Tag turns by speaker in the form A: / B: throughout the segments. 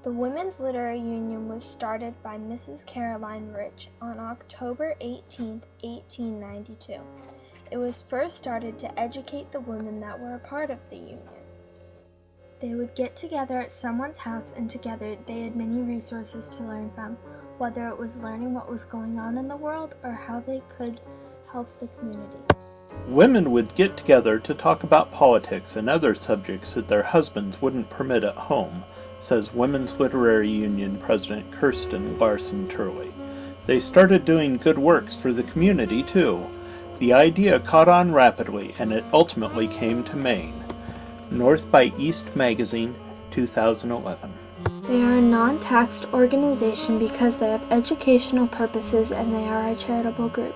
A: The Women's Literary Union was started by Mrs. Caroline Rich on October 18, 1892. It was first started to educate the women that were a part of the union. They would get together at someone's house, and together they had many resources to learn from, whether it was learning what was going on in the world or how they could help the community.
B: Women would get together to talk about politics and other subjects that their husbands wouldn't permit at home, says Women's Literary Union President Kirsten Larson Turley. They started doing good works for the community, too. The idea caught on rapidly, and it ultimately came to Maine. North by East Magazine, 2011.
A: They are a non-taxed organization because they have educational purposes and they are a charitable group.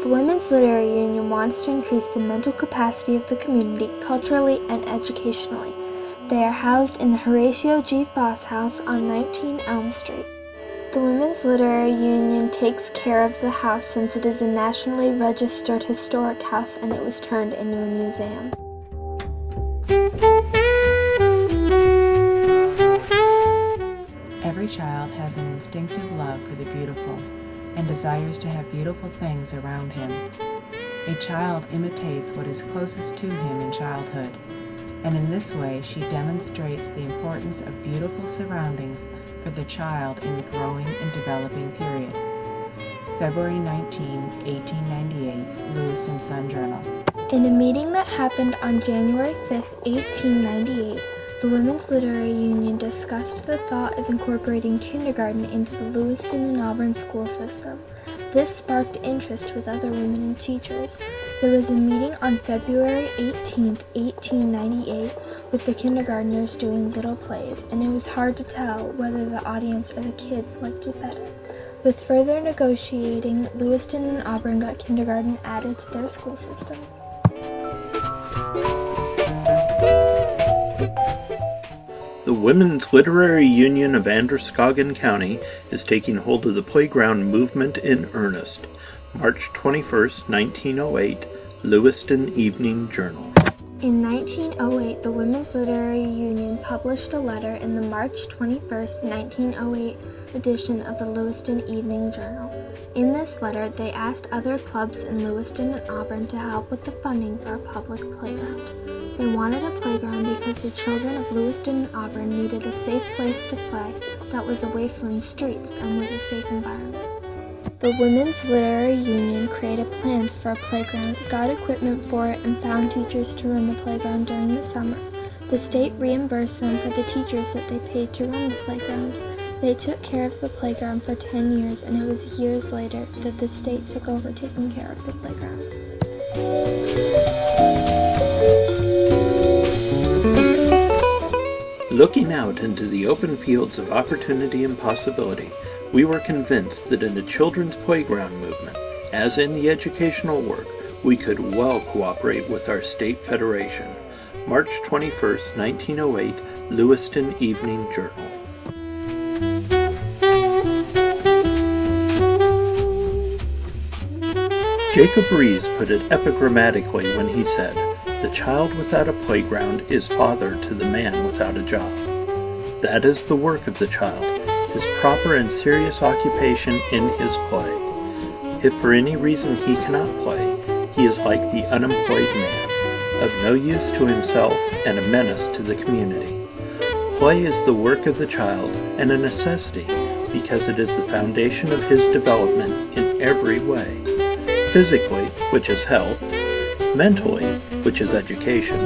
A: The Women's Literary Union wants to increase the mental capacity of the community culturally and educationally. They are housed in the Horatio G. Foss House on 19 Elm Street. The Women's Literary Union takes care of the house since it is a nationally registered historic house and it was turned into a museum.
C: Every child has an instinctive love for the beautiful and desires to have beautiful things around him. A child imitates what is closest to him in childhood, and in this way she demonstrates the importance of beautiful surroundings for the child in the growing and developing period. February 19, 1898, Lewiston Sun-Journal.
A: In a meeting that happened on January 5, 1898, the Women's Literary Union discussed the thought of incorporating kindergarten into the Lewiston and Auburn school system. This sparked interest with other women and teachers. There was a meeting on February 18, 1898, with the kindergartners doing little plays, and it was hard to tell whether the audience or the kids liked it better. With further negotiating, Lewiston and Auburn got kindergarten added to their school systems.
B: The Women's Literary Union of Androscoggin County is taking hold of the playground movement in earnest. March 21, 1908, Lewiston Evening Journal.
A: In 1908, the Women's Literary Union published a letter in the March 21, 1908 edition of the Lewiston Evening Journal. In this letter, they asked other clubs in Lewiston and Auburn to help with the funding for a public playground. They wanted a playground because the children of Lewiston and Auburn needed a safe place to play that was away from the streets and was a safe environment. The Women's Literary Union created plans for a playground, got equipment for it, and found teachers to run the playground during the summer. The state reimbursed them for the teachers that they paid to run the playground. They took care of the playground for 10 years, and it was years later that the state took over taking care of the playground.
B: Looking out into the open fields of opportunity and possibility, we were convinced that in the children's playground movement, as in the educational work, we could well cooperate with our state federation. March 21, 1908, Lewiston Evening Journal. Jacob Riis put it epigrammatically when he said, "The child without a playground is father to the man without a job." That is the work of the child, his proper and serious occupation in his play. If for any reason he cannot play, he is like the unemployed man, of no use to himself and a menace to the community. Play is the work of the child and a necessity because it is the foundation of his development in every way. Physically, which is health, mentally, which is education,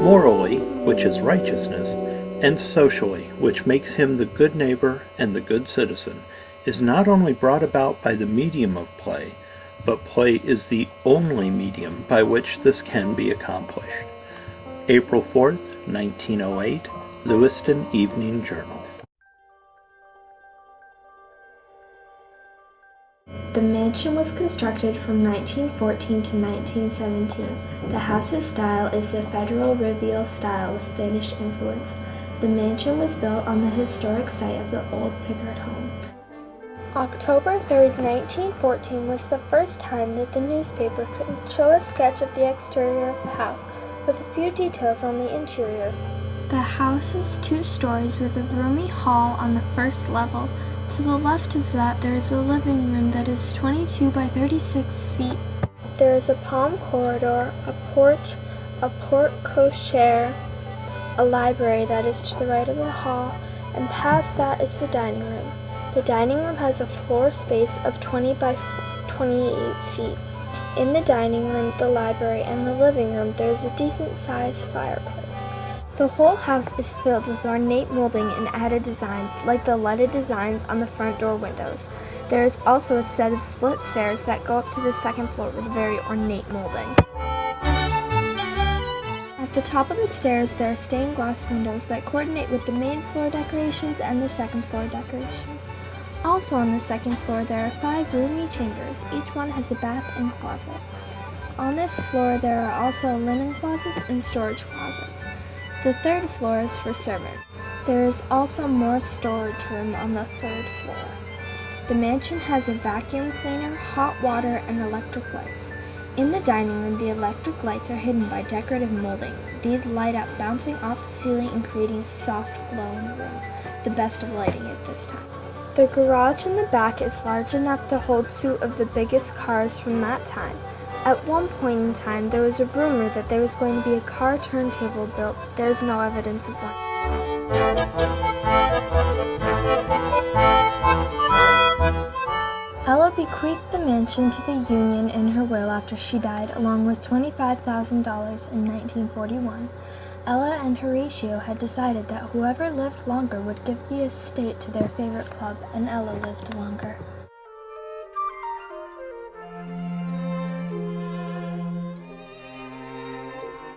B: morally, which is righteousness, and socially, which makes him the good neighbor and the good citizen, is not only brought about by the medium of play, but play is the only medium by which this can be accomplished. April 4th, 1908, Lewiston Evening Journal.
A: The mansion was constructed from 1914 to 1917. The house's style is the Federal Revial style with Spanish influence. The mansion was built on the historic site of the old Pickard home. October 3, 1914 was the first time that the newspaper could show a sketch of the exterior of the house with a few details on the interior. The house is 2 stories with a roomy hall on the first level. To the left of that, there is a living room that is 22 by 36 feet. There is a palm corridor, a porch, a porte-cochere, a library that is to the right of the hall, and past that is the dining room. The dining room has a floor space of 20 by 28 feet. In the dining room, the library, and the living room, there is a decent-sized fireplace. The whole house is filled with ornate molding and added designs, like the leaded designs on the front door windows. There is also a set of split stairs that go up to the second floor with very ornate molding. At the top of the stairs, there are stained glass windows that coordinate with the main floor decorations and the second floor decorations. Also on the second floor, there are 5 roomy chambers. Each one has a bath and closet. On this floor, there are also linen closets and storage closets. The third floor is for servants. There is also more storage room on the third floor. The mansion has a vacuum cleaner, hot water, and electric lights. In the dining room, the electric lights are hidden by decorative molding. These light up, bouncing off the ceiling and creating a soft glow in the room, the best of lighting at this time. The garage in the back is large enough to hold 2 of the biggest cars from that time. At one point in time, there was a rumor that there was going to be a car turntable built, but there is no evidence of one. Ella bequeathed the mansion to the Union in her will after she died, along with $25,000 in 1941. Ella and Horatio had decided that whoever lived longer would give the estate to their favorite club, and Ella lived longer.